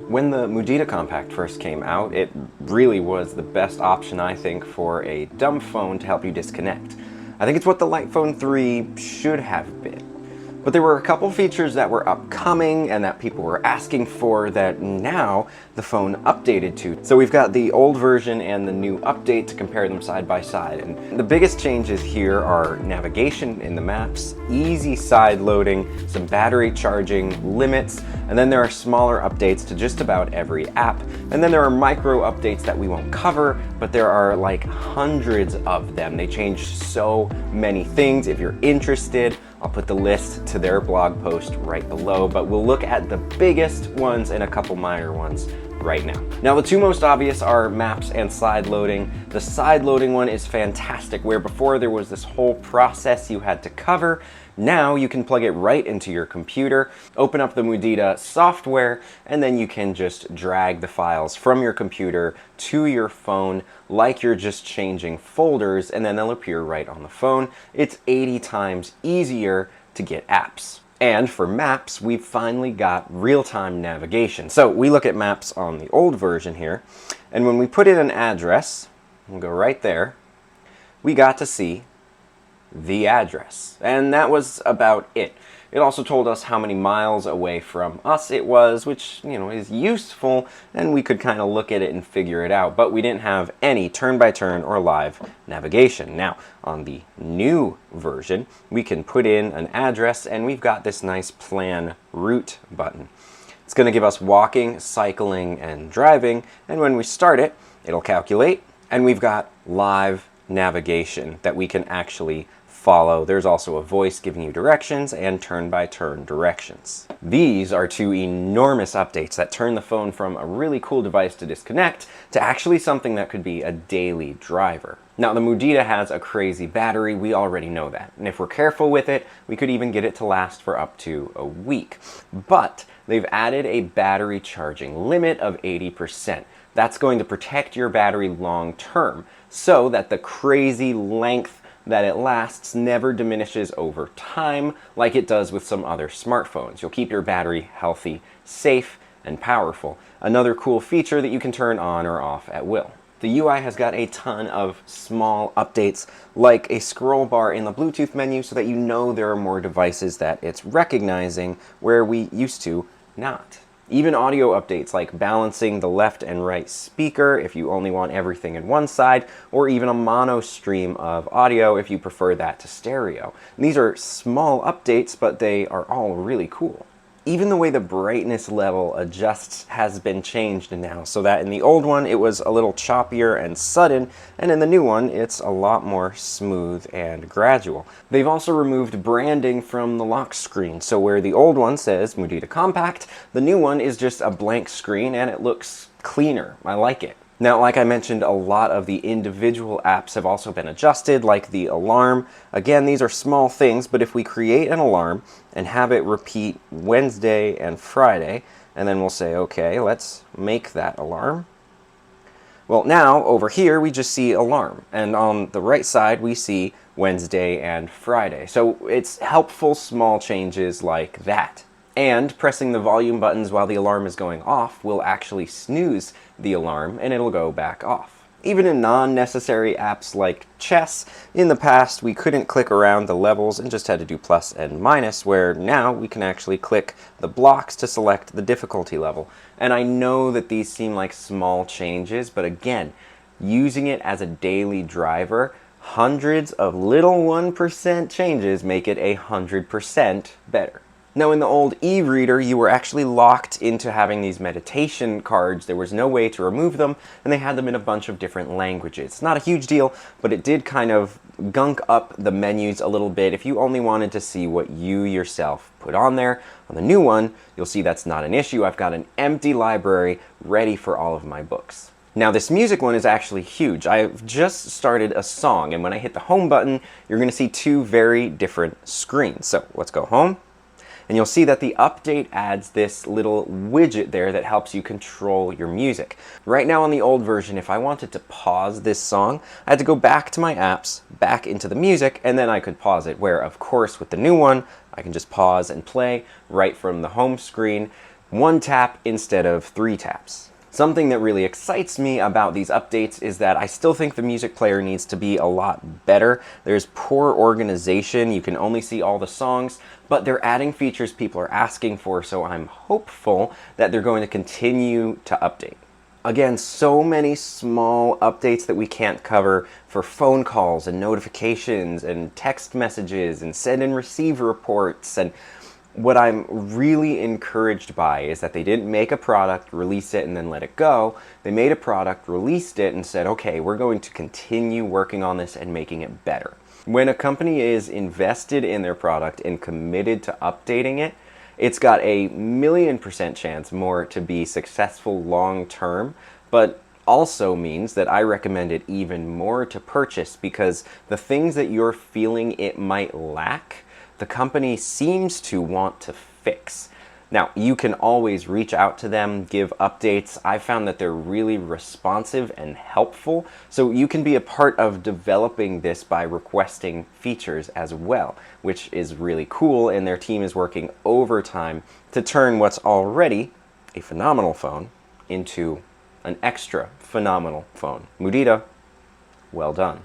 When the Mudita Kompakt first came out, it really was the best option, I think, for a dumb phone to help you disconnect. I think it's what the Light Phone 3 should have been. But there were a couple features that were upcoming and that people were asking for that now the phone updated to. So we've got the old version and the new update to compare them side by side. And the biggest changes here are navigation in the maps, easy side loading, some battery charging limits, and then there are smaller updates to just about every app. And then there are micro updates that we won't cover, but there are like hundreds of them. They change so many things. If you're interested, I'll put the list to their blog post right below, but we'll look at the biggest ones and a couple minor ones right now. Now, the two most obvious are maps and side loading. The side loading one is fantastic, where before there was this whole process you had to cover. Now you can plug it right into your computer, open up the Mudita software, and then you can just drag the files from your computer to your phone like you're just changing folders, and then they'll appear right on the phone. It's 80 times easier to get apps. And for maps, we've finally got real-time navigation. So we look at maps on the old version here, and when we put in an address, we'll go right there, we got to see the address. And that was about it. It also told us how many miles away from us it was, which, is useful, and we could kind of look at it and figure it out, but we didn't have any turn-by-turn or live navigation. Now, on the new version, we can put in an address, and we've got this nice plan route button. It's going to give us walking, cycling, and driving, and when we start it, it'll calculate, and we've got live navigation that we can actually follow. There's also a voice giving you directions and turn-by-turn directions. These are two enormous updates that turn the phone from a really cool device to disconnect to actually something that could be a daily driver. Now, the Mudita has a crazy battery, we already know that. And if we're careful with it, we could even get it to last for up to a week. But they've added a battery charging limit of 80%. That's going to protect your battery long term so that the crazy length that it lasts never diminishes over time like it does with some other smartphones. You'll keep your battery healthy, safe, and powerful. Another cool feature that you can turn on or off at will. The UI has got a ton of small updates, like a scroll bar in the Bluetooth menu so that you know there are more devices that it's recognizing where we used to not. Even audio updates like balancing the left and right speaker if you only want everything in one side, or even a mono stream of audio if you prefer that to stereo. And these are small updates, but they are all really cool. Even the way the brightness level adjusts has been changed now, so that in the old one it was a little choppier and sudden, and in the new one it's a lot more smooth and gradual. They've also removed branding from the lock screen, so where the old one says Mudita Kompakt, the new one is just a blank screen and it looks cleaner. I like it. Now, like I mentioned, a lot of the individual apps have also been adjusted, like the alarm. Again, these are small things, but if we create an alarm and have it repeat Wednesday and Friday, and then we'll say, okay, let's make that alarm. Well, now, over here, we just see alarm, and on the right side, we see Wednesday and Friday. So it's helpful small changes like that. And pressing the volume buttons while the alarm is going off will actually snooze the alarm and it'll go back off. Even in non-necessary apps like chess, in the past we couldn't click around the levels and just had to do plus and minus, where now we can actually click the blocks to select the difficulty level. And I know that these seem like small changes, but again, using it as a daily driver, hundreds of little 1% changes make it 100% better. Now, in the old e-reader, you were actually locked into having these meditation cards. There was no way to remove them, and they had them in a bunch of different languages. Not a huge deal, but it did kind of gunk up the menus a little bit if you only wanted to see what you yourself put on there. On the new one, you'll see that's not an issue. I've got an empty library ready for all of my books. Now, this music one is actually huge. I've just started a song, and when I hit the home button, you're going to see two very different screens. So let's go home. And you'll see that the update adds this little widget there that helps you control your music. Right now on the old version, if I wanted to pause this song, I had to go back to my apps, back into the music, and then I could pause it. Where, of course, with the new one, I can just pause and play right from the home screen. 1 tap instead of 3 taps. Something that really excites me about these updates is that I still think the music player needs to be a lot better. There's poor organization, you can only see all the songs, but they're adding features people are asking for, so I'm hopeful that they're going to continue to update. Again, so many small updates that we can't cover for phone calls and notifications and text messages and send and receive reports. And what I'm really encouraged by is that they didn't make a product, release it, and then let it go. They made a product, released it, and said, okay, we're going to continue working on this and making it better. When a company is invested in their product and committed to updating it, it's got a 1,000,000% chance more to be successful long term, but also means that I recommend it even more to purchase, because the things that you're feeling it might lack, the company seems to want to fix. Now, you can always reach out to them, give updates. I found that they're really responsive and helpful, so you can be a part of developing this by requesting features as well, which is really cool, and their team is working overtime to turn what's already a phenomenal phone into an extra phenomenal phone. Mudita, well done.